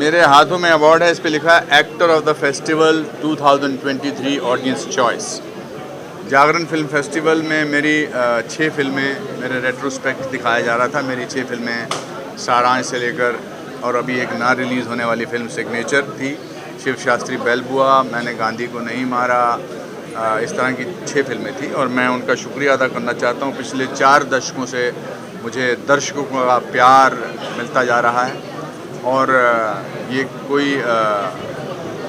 मेरे हाथों में अवार्ड है, इस पे लिखा है actor of the festival 2023 audience choice. Jagran film festival में मेरी 6 फिल्में, मेरे रेट्रोस्पेक्ट दिखाया जा रहा था। मेरी 6 फिल्में सारांश से लेकर और अभी एक ना रिलीज़ होने वाली फिल्म सिग्नेचर थी, शिव शास्त्री बेलबुआ, मैंने गांधी को नहीं मारा, इस तरह की 6 फिल्में थी और मैं उनका शुक्रिया अदा करना चाहता हूँ। पिछले 4 दशकों से मुझे दर्शकों का प्यार मिलता जा रहा है और ये कोई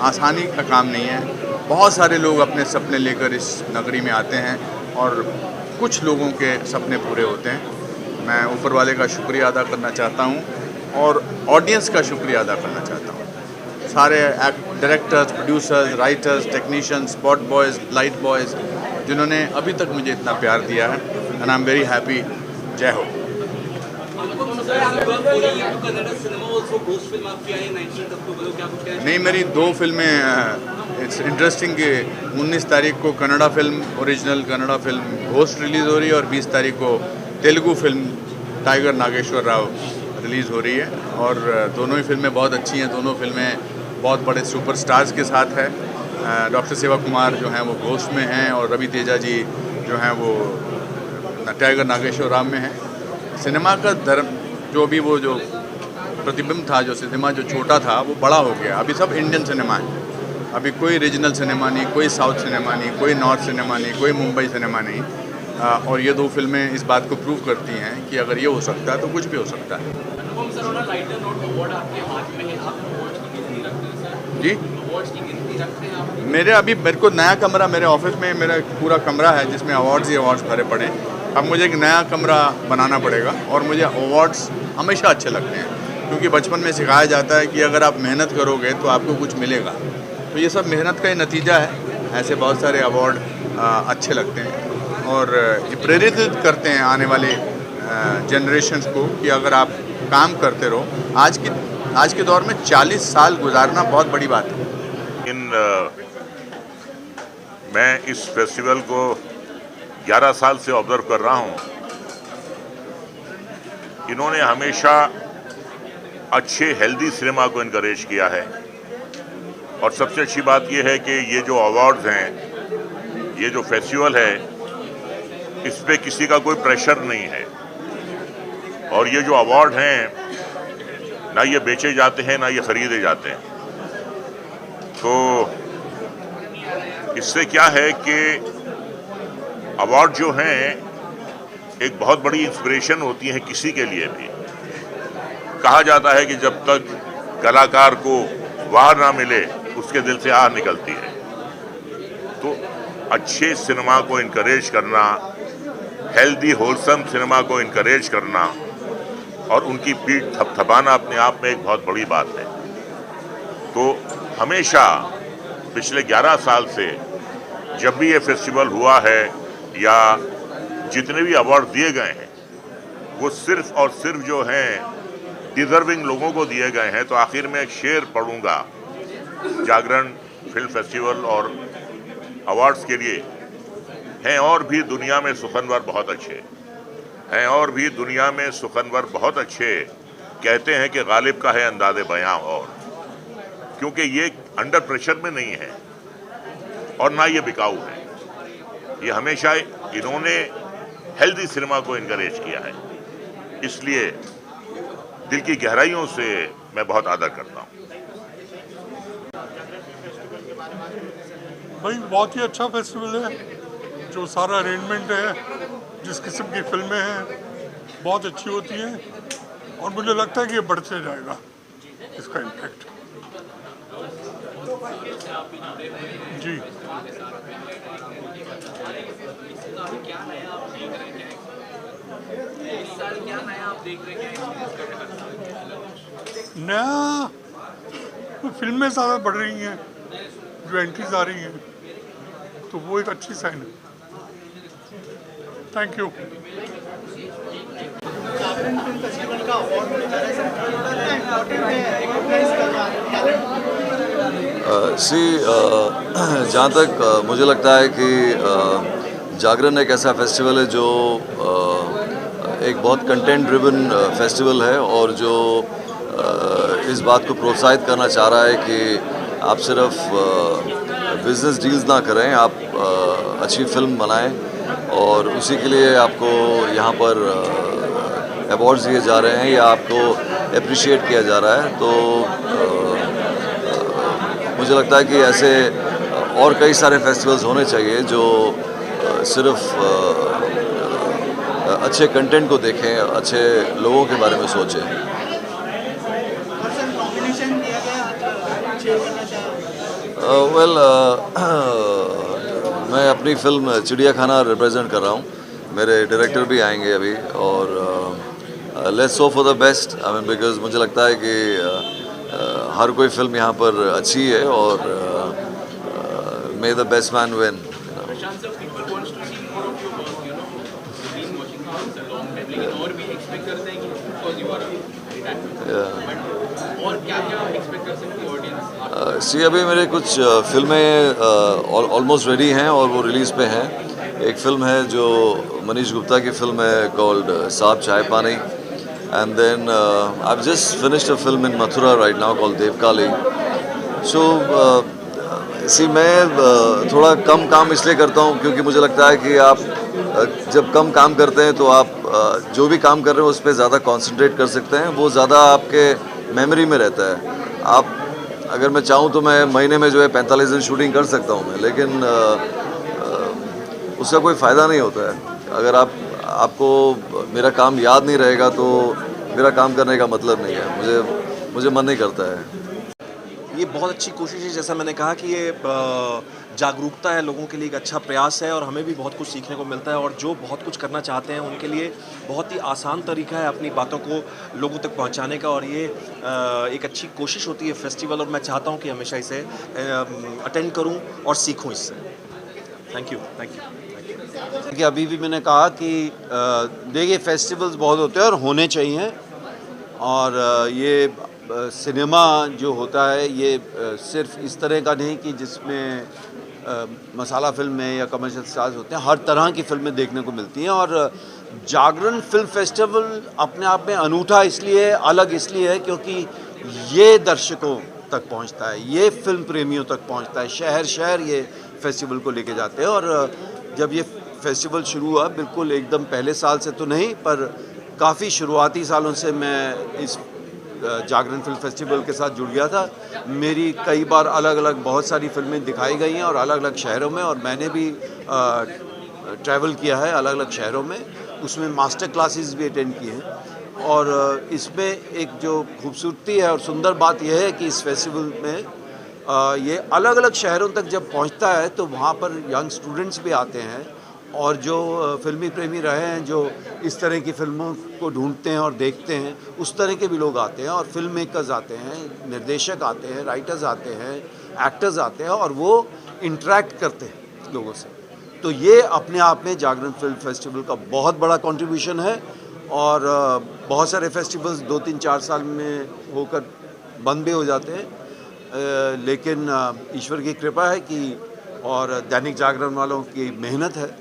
आसानी का काम नहीं है। बहुत सारे लोग अपने सपने लेकर इस नगरी में आते हैं और कुछ लोगों के सपने पूरे होते हैं। मैं ऊपर वाले का शुक्रिया अदा करना चाहता हूँ और ऑडियंस का शुक्रिया अदा करना चाहता हूँ। सारे directors, producers, writers, technicians, spot boys, light boys, जिन्होंने अभी तक मुझे इतना प्यार दिया है, and I am very happy. जय हो। नहीं, मेरी 2 फिल्में, इट्स इंटरेस्टिंग कि 19 तारीख को Kannada film, original Kannada film Ghost release हो रही है और 20 तारीख को Telugu film Tiger Nageswara Rao release हो रही है और दोनों ही फिल्में बहुत अच्छी हैं। दोनों फिल्में बहुत बड़े सुपरस्टार्स के साथ है। डॉक्टर सेवा कुमार जो हैं वो घोस्ट में हैं और रवि तेजा जी जो हैं वो टाइगर नागेश्वर राव में हैं। सिनेमा का धर्म जो भी वो जो प्रतिबिंब था, जो सिनेमा जो छोटा था वो बड़ा हो गया। अभी सब इंडियन सिनेमा है, अभी कोई रीजनल सिनेमा नहीं, कोई साउथ सिनेमा नहीं, कोई नॉर्थ सिनेमा नहीं, कोई मुंबई सिनेमा नहीं। और ये 2 फिल्में इस बात को प्रूव करती हैं कि अगर ये हो सकता है तो कुछ भी हो सकता है। जी, मेरे को नया कमरा, मेरे ऑफिस में मेरा पूरा कमरा है जिसमें अवार्ड्स ही अवार्ड्स भरे पड़े हैं। अब मुझे एक नया कमरा बनाना पड़ेगा और मुझे अवार्ड्स हमेशा अच्छे लगते हैं क्योंकि बचपन में सिखाया जाता है कि अगर आप मेहनत करोगे तो आपको कुछ मिलेगा। तो ये सब मेहनत का ही नतीजा है। ऐसे बहुत सारे अवार्ड अच्छे लगते हैं और ये प्रेरित करते हैं आने वाले जनरेशन्स को कि अगर आप काम करते रहो। आज के दौर में 40 साल गुजारना बहुत बड़ी बात है। मैं इस फेस्टिवल को 11 साल से ऑब्जर्व कर रहा हूँ। इन्होंने हमेशा अच्छे हेल्दी सिनेमा को इनकरेज किया है और सबसे अच्छी बात यह है कि ये जो अवार्ड्स हैं, ये जो फेस्टिवल है, इस पे किसी का कोई प्रेशर नहीं है और ये जो अवार्ड हैं ना ये बेचे जाते हैं ना ये खरीदे जाते हैं। तो इससे क्या है कि अवार्ड जो हैं एक बहुत बड़ी इंस्पिरेशन होती है किसी के लिए भी। कहा जाता है कि जब तक कलाकार को वाह ना मिले उसके दिल से आह निकलती है। तो अच्छे सिनेमा को इनकरेज करना, हेल्दी होलसम सिनेमा को इनकरेज करना और उनकी पीठ थपथपाना अपने आप में एक बहुत बड़ी बात है। तो हमेशा पिछले 11 साल से जब भी ये फेस्टिवल हुआ है या जितने भी अवार्ड दिए गए हैं वो सिर्फ और सिर्फ जो हैं डिजर्विंग लोगों को दिए गए हैं। तो आखिर में एक शेर पढ़ूंगा जागरण फिल्म फेस्टिवल और अवार्ड्स के लिए। हैं और भी दुनिया में सुखनवर बहुत अच्छे, हैं और भी दुनिया में सुखनवर बहुत अच्छे, कहते हैं कि गालिब का है अंदाज़े बयां। और क्योंकि ये अंडर प्रेशर में नहीं है और ना ये बिकाऊ है, ये हमेशा इन्होंने हेल्दी सिनेमा को इनकरेज किया है। इसलिए दिल की गहराइयों से मैं बहुत आदर करता हूँ। भाई बहुत ही अच्छा फेस्टिवल है, जो सारा अरेंजमेंट है, जिस किस्म की फिल्में हैं बहुत अच्छी होती हैं और मुझे लगता है कि ये बढ़ते जाएगा इसका इम्पैक्ट। जी, नया फिल्में ज़्यादा बढ़ रही हैं, जो एंट्रीज आ रही हैं, तो वो एक अच्छी साइन है। Thank you. जहाँ तक मुझे लगता है कि जागरण एक ऐसा फेस्टिवल है जो एक बहुत कंटेंट ड्रिवन फेस्टिवल है और जो इस बात को प्रोत्साहित करना चाह रहा है कि आप सिर्फ बिजनेस डील्स ना करें, आप अच्छी फिल्म बनाएं और उसी के लिए आपको यहाँ पर अवार्ड्स दिए जा रहे हैं या आपको अप्रिशिएट किया जा रहा है। तो मुझे लगता है कि ऐसे और कई सारे फेस्टिवल्स होने चाहिए जो सिर्फ अच्छे कंटेंट को देखें, अच्छे लोगों के बारे में सोचें। मैं अपनी फिल्म चिड़ियाखाना रिप्रेजेंट कर रहा हूँ, मेरे डायरेक्टर भी आएंगे अभी और let's hope for the best. I mean because मुझे लगता है कि हर कोई फिल्म यहाँ पर अच्छी है और may the best man win. See अभी मेरे कुछ फिल्में ऑलमोस्ट रेडी हैं और वो रिलीज़ पे हैं। एक फिल्म है जो मनीष गुप्ता की फिल्म है called Sahab Chai Paani, and then I just finished a film in Mathura right now called Devkali. So see मैं थोड़ा कम काम इसलिए करता हूँ क्योंकि मुझे लगता है कि आप जब कम काम करते हैं तो आप जो भी काम कर रहे हो उस पर ज़्यादा कॉन्सेंट्रेट कर सकते हैं, वो ज़्यादा आपके मेमोरी में रहता है। आप अगर मैं चाहूँ तो मैं महीने में जो है 45 दिन शूटिंग कर सकता हूँ मैं, लेकिन उसका कोई फ़ायदा नहीं होता है। अगर आपको मेरा काम याद नहीं रहेगा तो मेरा काम करने का मतलब नहीं है, मुझे मन नहीं करता है। ये बहुत अच्छी कोशिश है, जैसा मैंने कहा कि ये जागरूकता है, लोगों के लिए एक अच्छा प्रयास है और हमें भी बहुत कुछ सीखने को मिलता है। और जो बहुत कुछ करना चाहते हैं उनके लिए बहुत ही आसान तरीका है अपनी बातों को लोगों तक पहुंचाने का, और ये एक अच्छी कोशिश होती है फेस्टिवल, और मैं चाहता हूं कि हमेशा इसे अटेंड करूं और सीखूं इससे। Thank you. कि अभी भी मैंने कहा कि देखिए फेस्टिवल्स बहुत होते हैं और होने चाहिए, और ये सिनेमा जो होता है ये सिर्फ इस तरह का नहीं कि जिसमें मसाला फिल्में या कमर्शियल स्टार्स होते हैं, हर तरह की फिल्में देखने को मिलती हैं। और जागरण फिल्म फेस्टिवल अपने आप में अनूठा इसलिए, अलग इसलिए है क्योंकि ये दर्शकों तक पहुंचता है, ये फिल्म प्रेमियों तक पहुंचता है, शहर शहर ये फेस्टिवल को लेके जाते हैं। और जब ये फेस्टिवल शुरू हुआ, बिल्कुल एकदम पहले साल से तो नहीं, पर काफ़ी शुरुआती सालों से मैं इस जागरण फिल्म फेस्टिवल के साथ जुड़ गया था। मेरी कई बार अलग अलग बहुत सारी फिल्में दिखाई गई हैं और अलग अलग शहरों में, और मैंने भी ट्रैवल किया है अलग अलग शहरों में, उसमें मास्टर क्लासेस भी अटेंड किए हैं। और इसमें एक जो खूबसूरती है और सुंदर बात यह है कि इस फेस्टिवल में ये अलग अलग शहरों तक जब पहुंचता है तो वहाँ पर यंग स्टूडेंट्स भी आते हैं, और जो फिल्मी प्रेमी रहे हैं, जो इस तरह की फिल्मों को ढूंढते हैं और देखते हैं, उस तरह के भी लोग आते हैं, और फिल्म मेकर्स आते हैं, निर्देशक आते हैं, राइटर्स आते हैं, एक्टर्स आते हैं, और वो इंटरेक्ट करते हैं लोगों से। तो ये अपने आप में जागरण फिल्म फेस्टिवल का बहुत बड़ा कंट्रीब्यूशन है। और बहुत सारे फेस्टिवल्स 2-3-4 साल में होकर बंद भी हो जाते हैं, लेकिन ईश्वर की कृपा है कि, और दैनिक जागरण वालों की मेहनत है,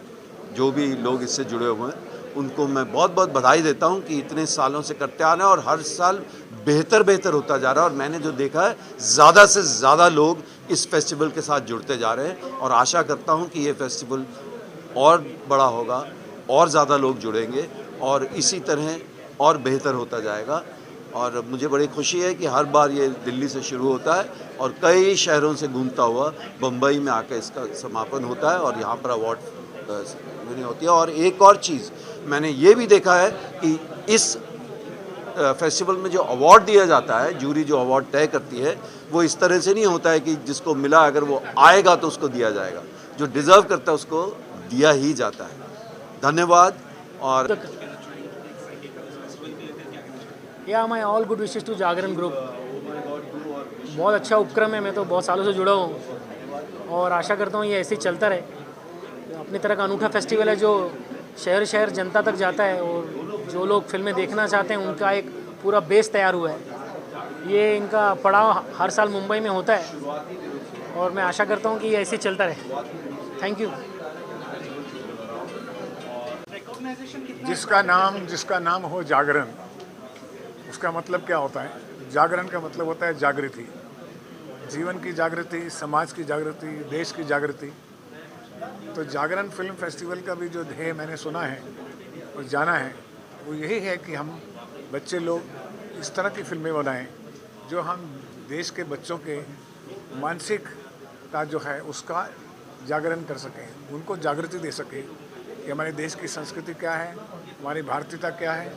जो भी लोग इससे जुड़े हुए हैं उनको मैं बहुत बहुत बधाई देता हूं कि इतने सालों से करते आ रहे हैं और हर साल बेहतर होता जा रहा है। और मैंने जो देखा है, ज़्यादा से ज़्यादा लोग इस फेस्टिवल के साथ जुड़ते जा रहे हैं, और आशा करता हूं कि ये फेस्टिवल और बड़ा होगा, और ज़्यादा लोग जुड़ेंगे, और इसी तरह और बेहतर होता जाएगा। और मुझे बड़ी खुशी है कि हर बार ये दिल्ली से शुरू होता है और कई शहरों से घूमता हुआ बम्बई में आकर इसका समापन होता है, और यहाँ पर अवार्ड नहीं होती है। और एक और चीज़ मैंने ये भी देखा है कि इस फेस्टिवल में जो अवार्ड दिया जाता है, जूरी जो अवार्ड तय करती है, वो इस तरह से नहीं होता है कि जिसको मिला अगर वो आएगा तो उसको दिया जाएगा, जो डिज़र्व करता है उसको दिया ही जाता है। धन्यवाद। और my all good wishes to Jagran group. बहुत अच्छा उपक्रम है, मैं तो बहुत सालों से जुड़ा हूँ और आशा करता हूँ ये ऐसे ही चलता रहे। अपनी तरह का अनूठा फेस्टिवल है जो शहर शहर जनता तक जाता है, और जो लोग फिल्में देखना चाहते हैं उनका एक पूरा बेस तैयार हुआ है। ये इनका पड़ाव हर साल मुंबई में होता है और मैं आशा करता हूँ कि ये ऐसे ही चलता रहे। Thank you. जिसका नाम हो जागरण, उसका मतलब क्या होता है? जागरण का मतलब होता है जागृति, जीवन की जागृति, समाज की जागृति, देश की जागृति। तो जागरण फिल्म फेस्टिवल का भी जो ध्येय मैंने सुना है और जाना है वो यही है कि हम बच्चे लोग इस तरह की फिल्में बनाएं जो हम देश के बच्चों के मानसिकता जो है उसका जागरण कर सकें, उनको जागृति दे सकें कि हमारे देश की संस्कृति क्या है, हमारी भारतीयता क्या है,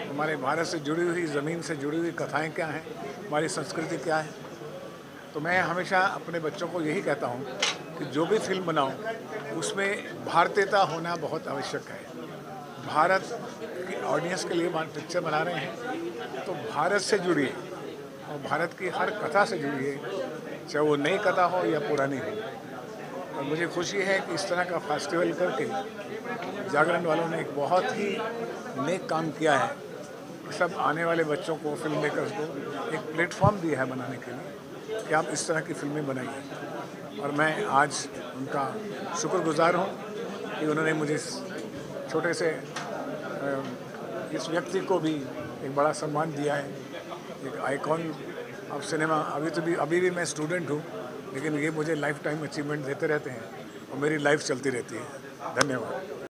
हमारे भारत से जुड़ी हुई, ज़मीन से जुड़ी हुई कथाएं क्या हैं, हमारी संस्कृति क्या है। तो मैं हमेशा अपने बच्चों को यही कहता हूँ कि जो भी फिल्म बनाओ उसमें भारतीयता होना बहुत आवश्यक है। भारत की ऑडियंस के लिए पिक्चर बना रहे हैं तो भारत से जुड़िए और भारत की हर कथा से जुड़िए, चाहे वो नई कथा हो या पुरानी हो। और मुझे खुशी है कि इस तरह का फेस्टिवल करके जागरण वालों ने एक बहुत ही नेक काम किया है। सब आने वाले बच्चों को, फिल्म मेकर्स को एक प्लेटफॉर्म दिया है बनाने के लिए कि आप इस तरह की फिल्में बनाइए। और मैं आज उनका शुक्रगुजार हूँ कि उन्होंने मुझे इस छोटे से इस व्यक्ति को भी एक बड़ा सम्मान दिया है, एक आइकॉन ऑफ सिनेमा। अभी भी मैं स्टूडेंट हूँ, लेकिन ये मुझे लाइफ टाइम अचीवमेंट देते रहते हैं और मेरी लाइफ चलती रहती है। धन्यवाद।